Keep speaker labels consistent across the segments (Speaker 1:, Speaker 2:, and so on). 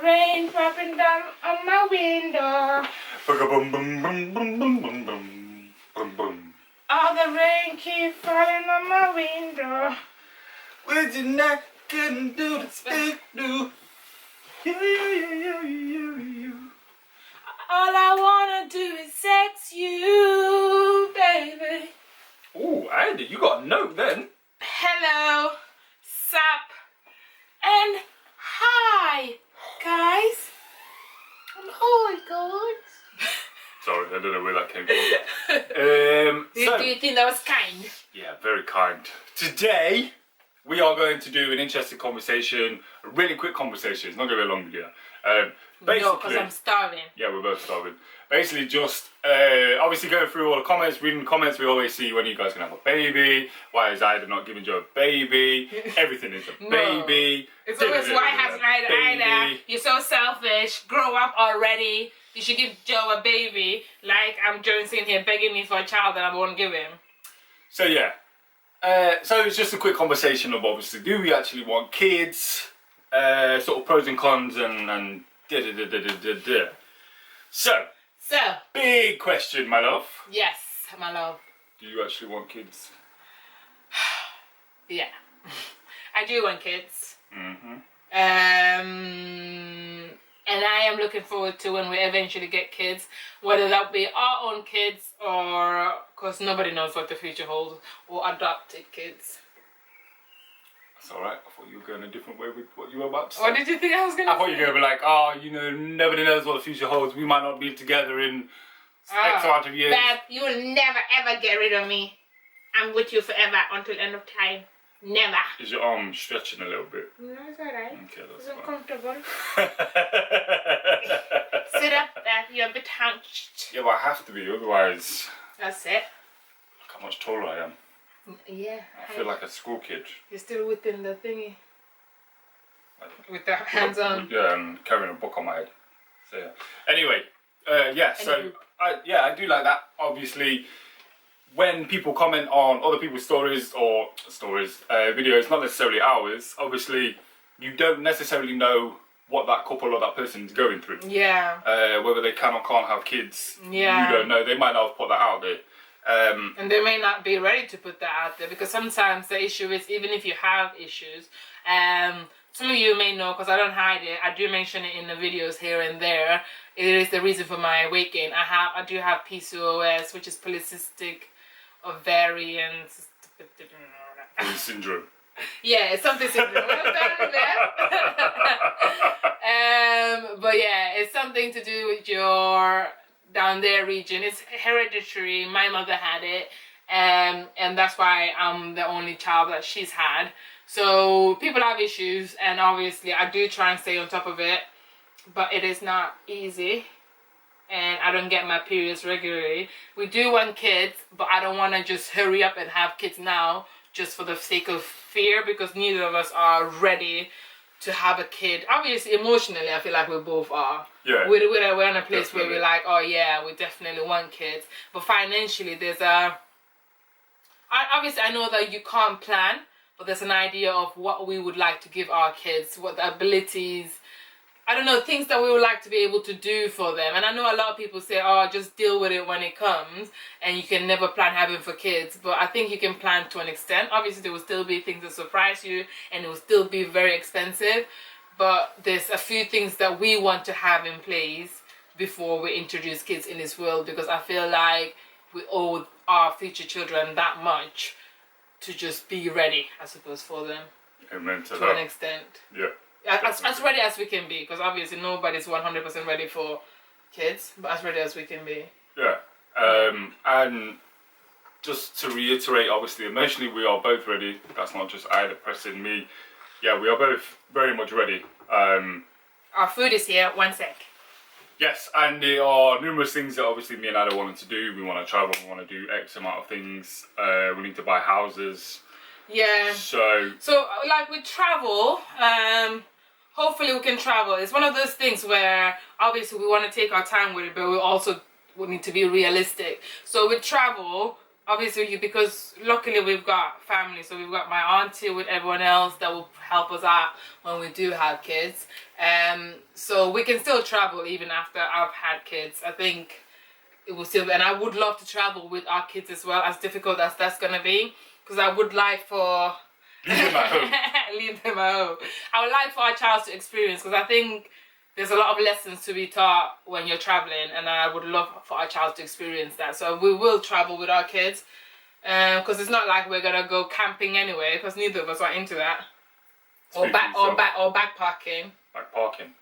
Speaker 1: rain dropping down on my window.
Speaker 2: Boom, boom, boom, boom, boom, boom, boom, boom, boom.
Speaker 1: All the rain keep falling on my window.
Speaker 2: Would you not couldn't do the stick do? You.
Speaker 1: All I wanna do is sex you, baby.
Speaker 2: Ooh, Andy, you got a note then.
Speaker 1: Hello, sup, and hi, guys. Oh my god.
Speaker 2: Sorry, I don't know where that came from.
Speaker 1: Do you think that was kind?
Speaker 2: Yeah, very kind. Today, we are going to do an interesting conversation, a really quick conversation. It's not going to be a long video. Basically,
Speaker 1: No, because I'm starving.
Speaker 2: Yeah, we're both starving. Basically, just obviously going through all the comments, reading the comments. We always see when you guys can have a baby. Why is Ida not giving Joe a baby? Everything is a baby.
Speaker 1: It's always why hasn't Ida? You're so selfish. Grow up already. You should give Joe a baby. Like I'm Joe sitting here begging me for a child that I won't give him.
Speaker 2: So yeah. So it's just a quick conversation of obviously, do we actually want kids? Sort of pros and cons and da. So, big question, my love.
Speaker 1: Yes, my love.
Speaker 2: Do you actually want kids?
Speaker 1: Yeah, I do want kids.
Speaker 2: Mm-hmm.
Speaker 1: And I am looking forward to when we eventually get kids, whether that be our own kids or, because nobody knows what the future holds, or adopted kids.
Speaker 2: That's alright. I thought you were going a different way with what you were about to say.
Speaker 1: What did you think I was going to say?
Speaker 2: I thought you were going to be like, oh, you know, nobody knows what the future holds. We might not be together in X amount of years.
Speaker 1: Babe, you will never ever get rid of me. I'm with you forever until end of time. Never.
Speaker 2: Is your arm stretching a little bit?
Speaker 1: No, it's alright.
Speaker 2: Okay, that's
Speaker 1: It's
Speaker 2: fine.
Speaker 1: uncomfortable. Sit up, Babe. You're a bit hunched.
Speaker 2: Yeah, but I have to be, otherwise,
Speaker 1: That's it.
Speaker 2: look how much taller I am.
Speaker 1: Yeah.
Speaker 2: I feel like a school kid.
Speaker 1: You're still within the thingy. With the hands on.
Speaker 2: Yeah, and carrying a book on my head. So yeah. Anyway, yeah. So I do like that. Obviously, when people comment on other people's stories or videos, not necessarily ours. Obviously, you don't necessarily know what that couple or that person is going through.
Speaker 1: Yeah.
Speaker 2: Whether they can or can't have kids.
Speaker 1: Yeah.
Speaker 2: You don't know. They might not have put that out there.
Speaker 1: And they may not be ready to put that out there, because sometimes the issue is, even if you have issues, some of you may know, because I don't hide it, I do mention it in the videos here and there. It is the reason for my weight gain. I do have PCOS, which is polycystic ovarian
Speaker 2: syndrome.
Speaker 1: Yeah, it's something syndrome. But yeah, it's something to do with your down there region. It's hereditary. My mother had it, and that's why I'm the only child that she's had. So people have issues, and obviously I do try and stay on top of it, but it is not easy, and I don't get my periods regularly. We do want kids, but I don't want to just hurry up and have kids now just for the sake of fear, because neither of us are ready to have a kid. Obviously, emotionally, I feel like we both are.
Speaker 2: Yeah.
Speaker 1: We're in a place
Speaker 2: Definitely.
Speaker 1: where we're like, oh yeah, we definitely want kids. But financially, there's obviously, I know that you can't plan, but there's an idea of what we would like to give our kids, what the abilities, I don't know, things that we would like to be able to do for them. And I know a lot of people say, oh, just deal with it when it comes, and you can never plan having for kids. But I think you can plan to an extent. Obviously, there will still be things that surprise you, and it will still be very expensive. But there's a few things that we want to have in place before we introduce kids in this world, because I feel like we owe our future children that much to just be ready, I suppose, for them.
Speaker 2: Amen to
Speaker 1: to
Speaker 2: that.
Speaker 1: an extent.
Speaker 2: Yeah.
Speaker 1: As ready as we can be, because obviously nobody's 100% ready for kids, but as ready as we can be.
Speaker 2: Yeah. And just to reiterate, obviously, emotionally, we are both ready. That's not just Ida pressing me. Yeah, we are both very much ready.
Speaker 1: Our food is here, one sec.
Speaker 2: Yes, and there are numerous things that obviously me and Ada wanted to do. We want to travel, we want to do X amount of things. We need to buy houses.
Speaker 1: Yeah.
Speaker 2: So
Speaker 1: like with travel, hopefully we can travel. It's one of those things where obviously we want to take our time with it, but we also need to be realistic. So with travel, obviously, because luckily we've got family, so we've got my auntie with everyone else that will help us out when we do have kids. So we can still travel even after I've had kids. I think it will still, and I would love to travel with our kids as well, as difficult as that's gonna be, because I would like for
Speaker 2: Leave them at home.
Speaker 1: leave them at home. I would like for our child to experience, because I think there's a lot of lessons to be taught when you're traveling, and I would love for our child to experience that. So we will travel with our kids, because it's not like we're gonna go camping anyway, because neither of us are into that. Or backpacking. Backpacking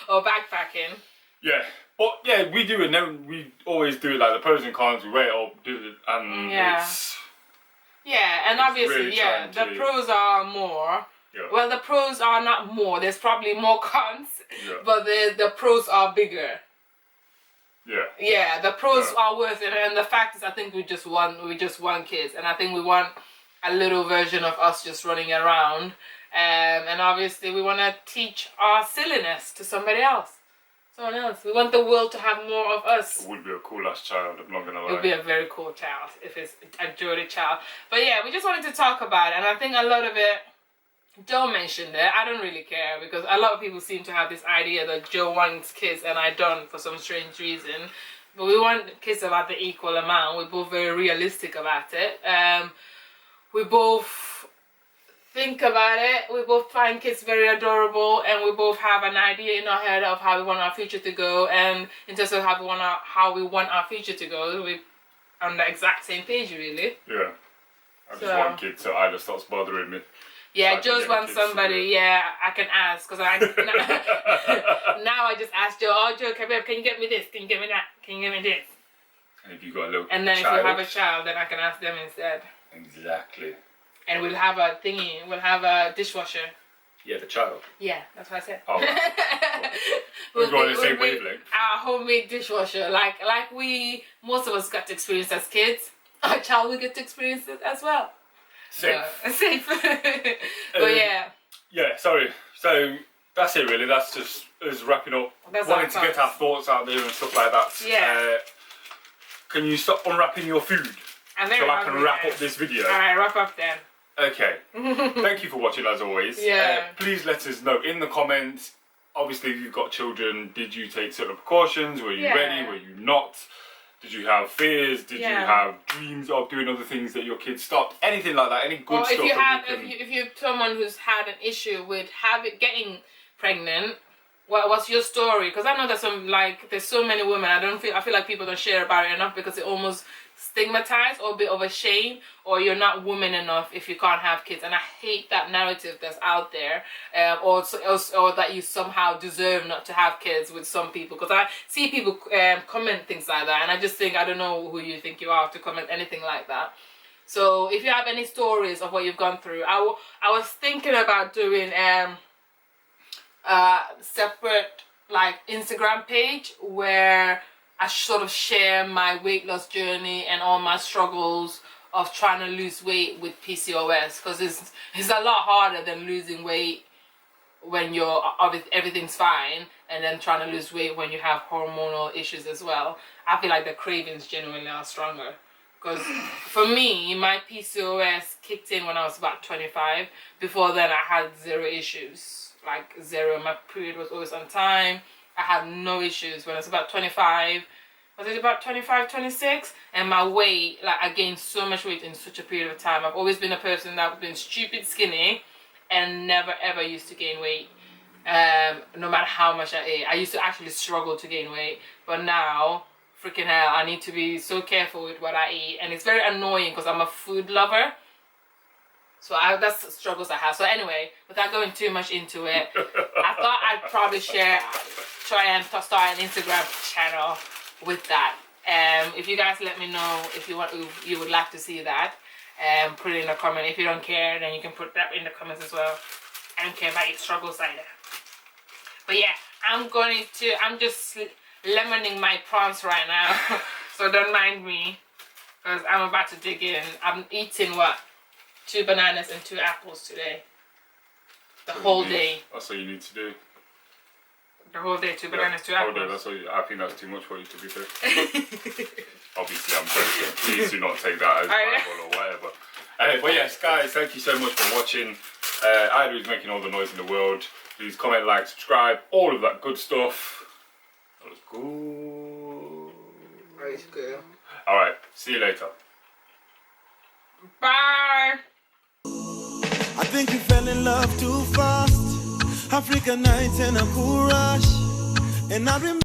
Speaker 1: or backpacking.
Speaker 2: Yeah, but yeah, we do it. We always do it like the pros and cons. We weigh it up, do it, and
Speaker 1: and obviously,
Speaker 2: really
Speaker 1: the pros are more.
Speaker 2: Yeah.
Speaker 1: Well, the pros are not more. There's probably more cons, but the pros are bigger.
Speaker 2: Yeah.
Speaker 1: Yeah, the pros are worth it, and the fact is, I think we just want kids, and I think we want a little version of us just running around, and obviously we want to teach our silliness to somebody else. Someone else. We want the world to have more of us.
Speaker 2: It would be a cool ass child, I'm not gonna lie.
Speaker 1: It would be a very cool child if it's a Jodie child. But yeah, we just wanted to talk about it, and I think a lot of it, Joe mentioned it. I don't really care, because a lot of people seem to have this idea that Joe wants kids and I don't, for some strange reason. But we want kids about the equal amount. We're both very realistic about it. We both think about it. We both find kids very adorable, and we both have an idea in our head of how we want our future to go, and in terms of how we want our future to go, we're on the exact same page, really.
Speaker 2: Yeah. I just want kids, so Isla stops bothering me.
Speaker 1: Yeah, so Joe's wants somebody. I can ask, because now I just ask Joe. Oh, Joe, can you get me this? Can you get me that? Can you get me this?
Speaker 2: And if you got a little
Speaker 1: and then child, if you have a child, then I can ask them instead.
Speaker 2: Exactly.
Speaker 1: And we'll have a thingy. We'll have a dishwasher.
Speaker 2: Yeah, the child.
Speaker 1: Yeah, that's what I said.
Speaker 2: Oh, right. We're going on the same wavelength.
Speaker 1: Our homemade dishwasher, like most of us got to experience as kids. Our child will get to experience it as well.
Speaker 2: Safe.
Speaker 1: Safe. But yeah.
Speaker 2: Yeah, sorry. So that's it really. That's just us wrapping up.
Speaker 1: That's
Speaker 2: wanting to get our thoughts out there and stuff like that.
Speaker 1: Yeah.
Speaker 2: Can you stop unwrapping your food?
Speaker 1: So
Speaker 2: I can wrap up this video.
Speaker 1: Alright, wrap up then.
Speaker 2: Okay. Thank you for watching as always.
Speaker 1: Yeah.
Speaker 2: Please let us know in the comments. Obviously, if you've got children, did you take certain precautions? Were you ready? Were you not? Did you have fears? Did you have dreams of doing other things that your kids stopped? Anything like that? Any good stuff?
Speaker 1: If you're someone who's had an issue with getting pregnant, what's your story? Because I know there's so many women. I feel like people don't share about it enough, because it almost stigmatized or a bit of a shame, or you're not woman enough if you can't have kids. And I hate that narrative that's out there, or that you somehow deserve not to have kids with some people, because I see people comment things like that, and I just think, I don't know who you think you are to comment anything like that. So if you have any stories of what you've gone through, I was thinking about doing separate Instagram page where I sort of share my weight loss journey and all my struggles of trying to lose weight with PCOS, because it's a lot harder than losing weight when everything's fine, and then trying to lose weight when you have hormonal issues as well. I feel like the cravings genuinely are stronger, because for me, my PCOS kicked in when I was about 25. Before then, I had zero issues, zero. My period was always on time. I had no issues. When I was about 25, was it about 25, 26? And my weight, I gained so much weight in such a period of time. I've always been a person that's been stupid skinny and never ever used to gain weight. No matter how much I ate. I used to actually struggle to gain weight. But now, freaking hell, I need to be so careful with what I eat. And it's very annoying because I'm a food lover. So that's the struggles I have. So anyway, without going too much into it, I thought I'd probably try and start an Instagram channel with that. If you guys let me know if you would like to see that, put it in the comment. If you don't care, then you can put that in the comments as well. I don't care about your struggles either. But yeah, I'm just lemoning my prawns right now. So don't mind me, because I'm about to dig in. I'm eating 2 bananas and 2 apples today. The whole day.
Speaker 2: That's what you need to do.
Speaker 1: The whole day, 2 bananas, 2 apples.
Speaker 2: Hold on, that's what I think that's too much for you, to be fair. Obviously, I'm joking. Please do not take that as Bible or whatever. But yes, guys, thank you so much for watching. Ida is making all the noise in the world. Please comment, like, subscribe, all of that good stuff. That was good.
Speaker 3: That is good.
Speaker 2: Alright, see you later.
Speaker 1: Bye.
Speaker 4: I think we fell in love too fast. African nights and a cool rush. And I remember